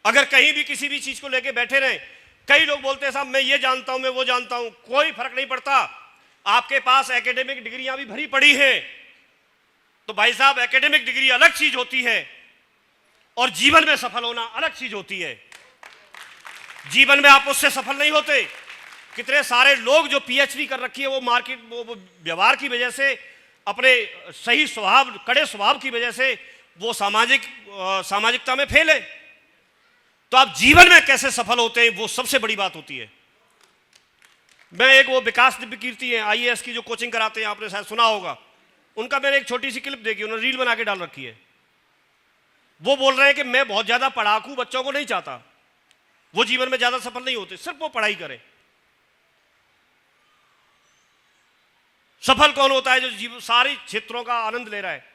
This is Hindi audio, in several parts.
अगर कहीं भी किसी भी चीज को लेके बैठे रहे, कई लोग बोलते हैं साहब मैं ये जानता हूं, मैं वो जानता हूं, कोई फर्क नहीं पड़ता। आपके पास एकेडमिक डिग्रियां भी भरी पड़ी हैं, तो भाई साहब एकेडमिक डिग्री अलग चीज होती है और जीवन में सफल होना अलग चीज होती है। जीवन में आप उससे सफल नहीं होते। कितने सारे लोग जो पीएचडी कर रखी है वो मार्केट, वो व्यवहार की वजह से, अपने सही स्वभाव, कड़े स्वभाव की वजह से वो सामाजिकता में फेल है। तो आप जीवन में कैसे सफल होते हैं, वो सबसे बड़ी बात होती है। मैं एक वो विकास दिव्य कीर्ति है आईएएस की जो कोचिंग कराते हैं, आपने शायद सुना होगा, उनका मैंने एक छोटी सी क्लिप देखी, उन्होंने रील बना के डाल रखी है। वो बोल रहे हैं कि मैं बहुत ज्यादा पढ़ाकू बच्चों को नहीं चाहता, वो जीवन में ज्यादा सफल नहीं होते, सिर्फ वो पढ़ाई करें। सफल कौन होता है? जो जीवन सारे क्षेत्रों का आनंद ले रहा है।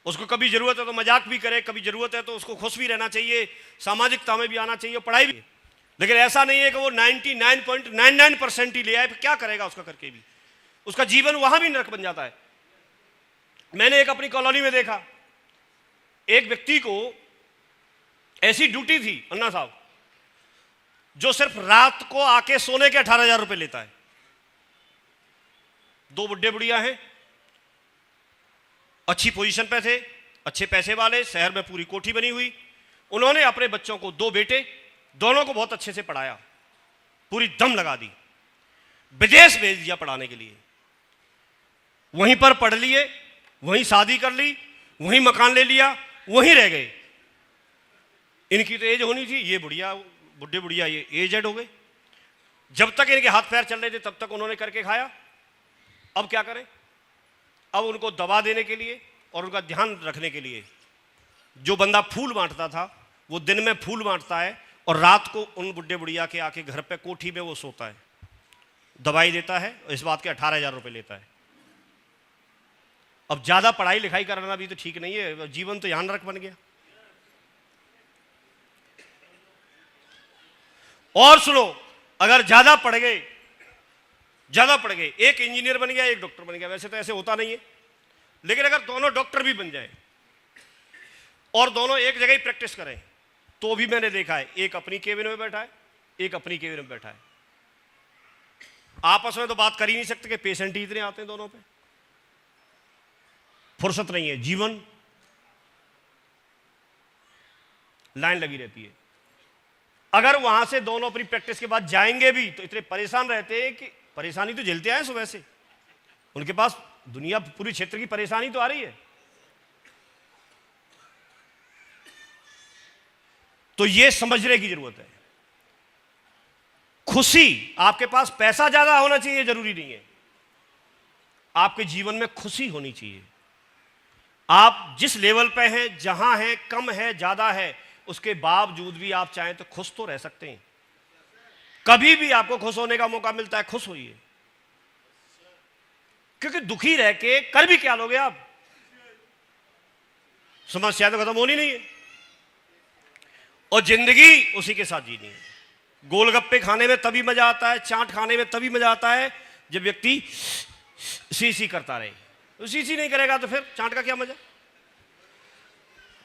उसको कभी जरूरत है तो मजाक भी करे, कभी जरूरत है तो उसको खुश भी रहना चाहिए, सामाजिकता में भी आना चाहिए, पढ़ाई भी। लेकिन ऐसा नहीं है कि वो 99.99% ही ले आए, फिर क्या करेगा उसका करके भी? उसका जीवन वहां भी नरक बन जाता है। मैंने एक अपनी कॉलोनी में देखा, एक व्यक्ति को ऐसी ड्यूटी थी अन्ना साहब, जो सिर्फ रात को आके सोने के 18,000 रुपए लेता है। 2 बुढ़े बुढ़िया हैं, अच्छी पोजीशन पे थे, अच्छे पैसे वाले, शहर में पूरी कोठी बनी हुई। उन्होंने अपने बच्चों को, 2 बेटे, दोनों को बहुत अच्छे से पढ़ाया, पूरी दम लगा दी, विदेश भेज दिया पढ़ाने के लिए। वहीं पर पढ़ लिए, वहीं शादी कर ली, वहीं मकान ले लिया, वहीं रह गए। इनकी तो एज होनी थी, ये बुढ़े बुढ़िया ये एजेड हो गए। जब तक इनके हाथ पैर चल रहे थे तब तक उन्होंने करके खाया। अब क्या करें? अब उनको दवा देने के लिए और उनका ध्यान रखने के लिए, जो बंदा फूल बांटता था वो दिन में फूल बांटता है और रात को उन बुढ़े बुढ़िया के आके घर पे कोठी में वो सोता है, दवाई देता है, इस बात के 18,000 रुपए लेता है। अब ज्यादा पढ़ाई लिखाई कराना भी तो ठीक नहीं है, जीवन तो यहां नरक बन गया। और सुनो, अगर ज्यादा पढ़ गए, एक इंजीनियर बन गया, एक डॉक्टर बन गया, वैसे तो ऐसे होता नहीं है, लेकिन अगर दोनों डॉक्टर भी बन जाए और दोनों एक जगह ही प्रैक्टिस करें, तो भी मैंने देखा है, एक अपनी केबिन में बैठा है, एक अपनी केबिन में बैठा है, आपस में तो बात कर ही नहीं सकते कि पेशेंट ही इतने आते हैं दोनों पे, फुर्सत नहीं है, जीवन लाइन लगी रहती है। अगर वहां से दोनों अपनी प्रैक्टिस के बाद जाएंगे भी तो इतने परेशान रहते हैं कि परेशानी तो झेलते आए सुबह से, उनके पास दुनिया पूरी क्षेत्र की परेशानी तो आ रही है। तो यह समझने की जरूरत है। खुशी, आपके पास पैसा ज्यादा होना चाहिए जरूरी नहीं है, आपके जीवन में खुशी होनी चाहिए। आप जिस लेवल पे हैं, जहां हैं, कम है ज्यादा है, उसके बावजूद भी आप चाहें तो खुश तो रह सकते हैं। कभी भी आपको खुश होने का मौका मिलता है, खुश होइए, क्योंकि दुखी रह के कर भी क्या लोगे आप? समस्या तो खत्म होनी नहीं है और जिंदगी उसी के साथ जीनी है। गोलगप्पे खाने में तभी मजा आता है, चाट खाने में तभी मजा आता है जब व्यक्ति सी करता रहे। तो सी नहीं करेगा तो फिर चाट का क्या मजा?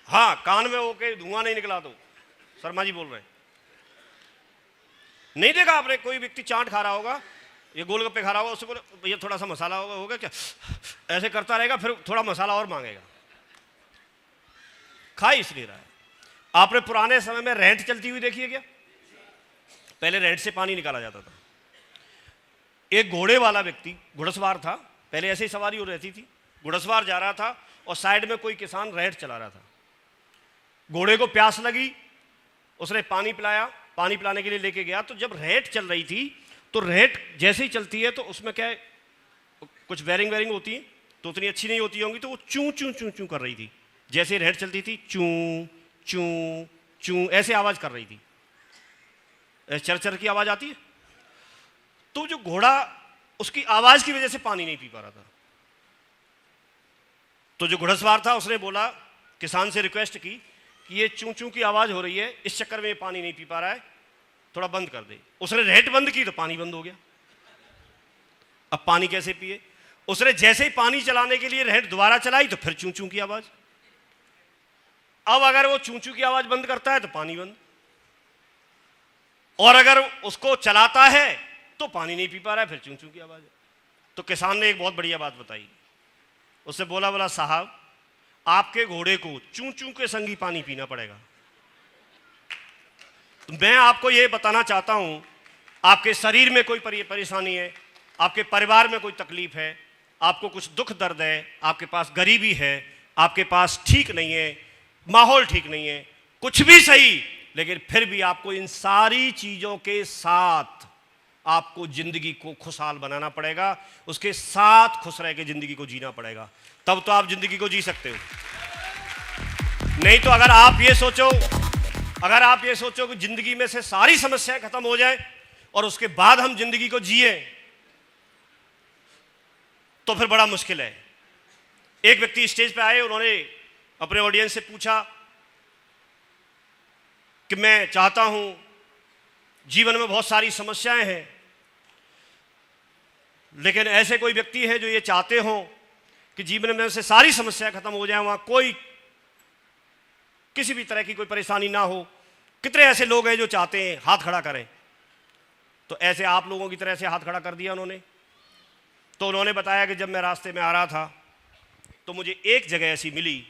हाँ, कान में होके धुआं नहीं निकला तो शर्मा जी बोल रहे हैं, नहीं देखा आपने? कोई व्यक्ति चाट खा रहा होगा, ये गोलगप्पे खा रहा होगा, उससे बोले भैया थोड़ा सा मसाला होगा क्या? ऐसे करता रहेगा, फिर थोड़ा मसाला और मांगेगा। खा इसलिए रहा है। आपने पुराने समय में रेंट चलती हुई देखी है क्या? पहले रेंट से पानी निकाला जाता था। एक घोड़े वाला व्यक्ति, घुड़सवार था, पहले ऐसे ही सवारी हो रहती थी, घुड़सवार जा रहा था और साइड में कोई किसान रेंट चला रहा था। घोड़े को प्यास लगी, उसने पानी पिलाया, पानी पिलाने के लिए लेके गया, तो जब रेट चल रही थी तो रेट जैसे ही चलती है तो उसमें क्या है, कुछ वेरिंग होती है तो उतनी अच्छी नहीं होती होंगी, तो वो चूं चूं चूं चूं कर रही थी। जैसे रेट चलती थी चूं चूं चूं ऐसे आवाज कर रही थी, चर की आवाज आती है। तो जो घोड़ा उसकी आवाज की वजह से पानी नहीं पी पा रहा था, तो जो घुड़सवार था उसने बोला, किसान से रिक्वेस्ट की कि ये चूं चूं की आवाज हो रही है, इस चक्कर में ये पानी नहीं पी पा रहा है, थोड़ा बंद कर दे। उसने रेट बंद की तो पानी बंद हो गया। अब पानी कैसे पिए? उसने जैसे ही पानी चलाने के लिए रेट दोबारा चलाई तो फिर चूं चूं की आवाज। अब अगर वो चूं चूं की आवाज बंद करता है तो पानी बंद, और अगर उसको चलाता है तो पानी नहीं पी पा रहा है, फिर चूं चूं की आवाज है। तो किसान ने एक बहुत बढ़िया बात बताई, उससे बोला साहब आपके घोड़े को चूं चूं के संग ही पानी पीना पड़ेगा। तो मैं आपको यह बताना चाहता हूं, आपके शरीर में कोई परेशानी है, आपके परिवार में कोई तकलीफ है, आपको कुछ दुख दर्द है, आपके पास गरीबी है, आपके पास ठीक नहीं है, माहौल ठीक नहीं है, कुछ भी सही, लेकिन फिर भी आपको इन सारी चीजों के साथ आपको जिंदगी को खुशहाल बनाना पड़ेगा, उसके साथ खुश रह के जिंदगी को जीना पड़ेगा, तब तो आप जिंदगी को जी सकते हो। नहीं तो अगर आप ये सोचो कि जिंदगी में से सारी समस्याएं खत्म हो जाए और उसके बाद हम जिंदगी को जिए, तो फिर बड़ा मुश्किल है। एक व्यक्ति स्टेज पे आए, उन्होंने अपने ऑडियंस से पूछा कि मैं चाहता हूं, जीवन में बहुत सारी समस्याएं हैं, लेकिन ऐसे कोई व्यक्ति है जो ये चाहते हो कि जीवन में से सारी समस्याएं खत्म हो जाएं, वहां कोई किसी भी तरह की कोई परेशानी ना हो। कितने ऐसे लोग हैं जो चाहते हैं, हाथ खड़ा करें। तो ऐसे आप लोगों की तरह से हाथ खड़ा कर दिया उन्होंने। तो उन्होंने बताया कि जब मैं रास्ते में आ रहा था तो मुझे एक जगह ऐसी मिली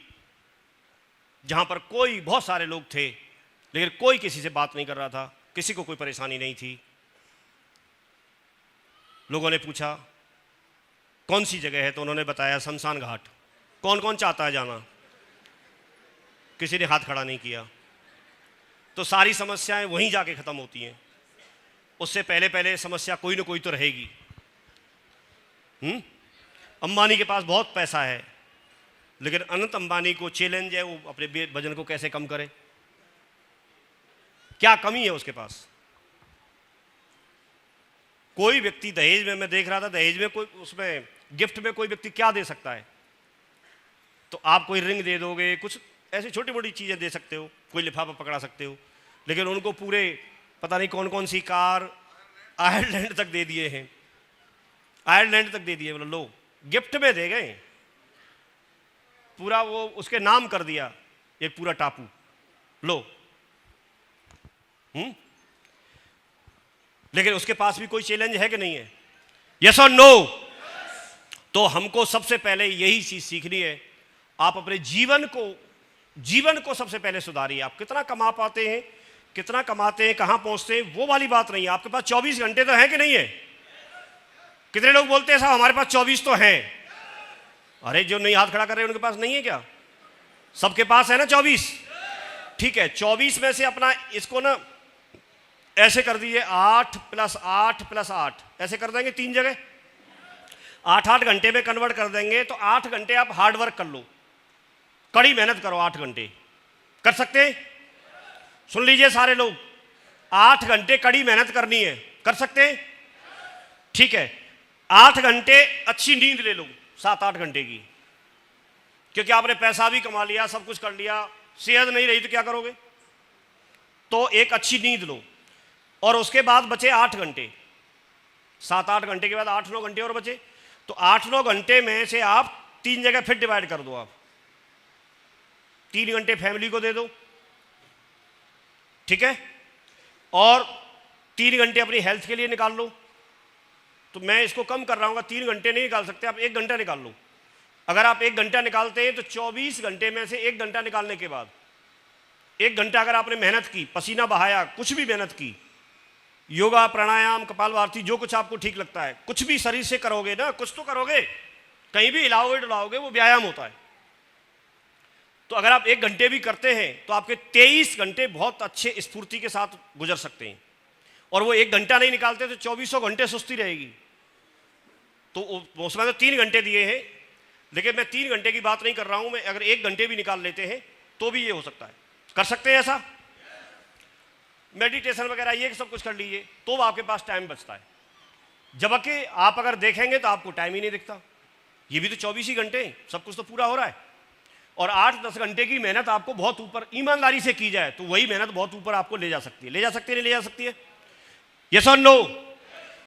जहां पर बहुत सारे लोग थे, लेकिन कोई किसी से बात नहीं कर रहा था, किसी को कोई परेशानी नहीं थी। लोगों ने पूछा कौन सी जगह है, तो उन्होंने बताया शमशान घाट। कौन कौन चाहता है जाना? किसी ने हाथ खड़ा नहीं किया। तो सारी समस्याएं वहीं जाके खत्म होती हैं। उससे पहले समस्या कोई ना कोई तो रहेगी। अंबानी के पास बहुत पैसा है, लेकिन अनंत अंबानी को चैलेंज है वो अपने वजन को कैसे कम करे। क्या कमी है उसके पास? कोई व्यक्ति दहेज में, मैं देख रहा था दहेज में कोई, उसमें गिफ्ट में कोई व्यक्ति क्या दे सकता है? तो आप कोई रिंग दे दोगे, कुछ ऐसी छोटी मोटी चीजें दे सकते हो, कोई लिफाफा पकड़ा सकते हो, लेकिन उनको पूरे पता नहीं कौन कौन सी कार आयरलैंड तक दे दिए हैं, आयरलैंड तक दे दिए, मतलब लो गिफ्ट में दे गए पूरा, वो उसके नाम कर दिया एक पूरा टापू, लो। लेकिन उसके पास भी कोई चैलेंज है कि नहीं है? यस और नो? तो हमको सबसे पहले यही चीज सीखनी है। आप अपने जीवन को सबसे पहले सुधारिए। आप कितना कमा पाते हैं, कितना कमाते हैं, कहां पहुंचते हैं, वो वाली बात नहीं है। आपके पास 24 घंटे तो है कि नहीं है? कितने लोग बोलते हैं साहब हमारे पास 24 तो है। अरे जो नहीं हाथ खड़ा कर रहे उनके पास नहीं है क्या? सबके पास है ना 24। ठीक है, 24 में से अपना इसको ना ऐसे कर दिए 8 + 8 + 8 ऐसे कर देंगे, 3 जगह 8-8 घंटे में कन्वर्ट कर देंगे। तो 8 घंटे आप हार्ड वर्क कर लो, कड़ी मेहनत करो। 8 घंटे कर सकते हैं? सुन लीजिए सारे लोग, 8 घंटे कड़ी मेहनत करनी है, कर सकते हैं? ठीक है, 8 घंटे अच्छी नींद ले लो, 7-8 घंटे की, क्योंकि आपने पैसा भी कमा लिया, सब कुछ कर लिया, सेहत नहीं रही तो क्या करोगे? तो एक अच्छी नींद लो, और उसके बाद बचे 8 घंटे। 7-8 घंटे के बाद 8-9 घंटे और बचे। तो 8-9 घंटे में से आप 3 जगह फिर डिवाइड कर दो। आप 3 घंटे फैमिली को दे दो, ठीक है, और 3 घंटे अपनी हेल्थ के लिए निकाल लो। तो मैं इसको कम कर रहा हूँ, 3 घंटे नहीं निकाल सकते आप, 1 घंटा निकाल लो। अगर आप 1 घंटा निकालते हैं तो 24 घंटे में से 1 घंटा निकालने के बाद 1 घंटा अगर आपने मेहनत की, पसीना बहाया, कुछ भी मेहनत की, योगा, प्राणायाम, कपालभाति, जो कुछ आपको ठीक लगता है, कुछ भी शरीर से करोगे ना, कुछ तो करोगे, कहीं भी हिलाओगे डुलाओगे, वो व्यायाम होता है। तो अगर आप 1 घंटे भी करते हैं तो आपके 23 घंटे बहुत अच्छे स्फूर्ति के साथ गुजर सकते हैं। और वो 1 घंटा नहीं निकालते तो 24 घंटे सुस्ती रहेगी। तो उसमें तो 3 घंटे दिए हैं, लेकिन मैं 3 घंटे की बात नहीं कर रहा हूं। मैं अगर 1 घंटे भी निकाल लेते हैं तो भी ये हो सकता है। कर सकते हैं ऐसा? मेडिटेशन वगैरह ये सब कुछ कर लीजिए, तो आपके पास टाइम बचता है। जबकि आप अगर देखेंगे तो आपको टाइम ही नहीं दिखता। ये भी तो 24 ही घंटे, सब कुछ तो पूरा हो रहा है। और 8-10 घंटे की मेहनत आपको बहुत ऊपर ईमानदारी से की जाए तो वही मेहनत बहुत ऊपर आपको ले जा सकती है। ले जा सकती है, नहीं ले जा सकती है? यस और नो?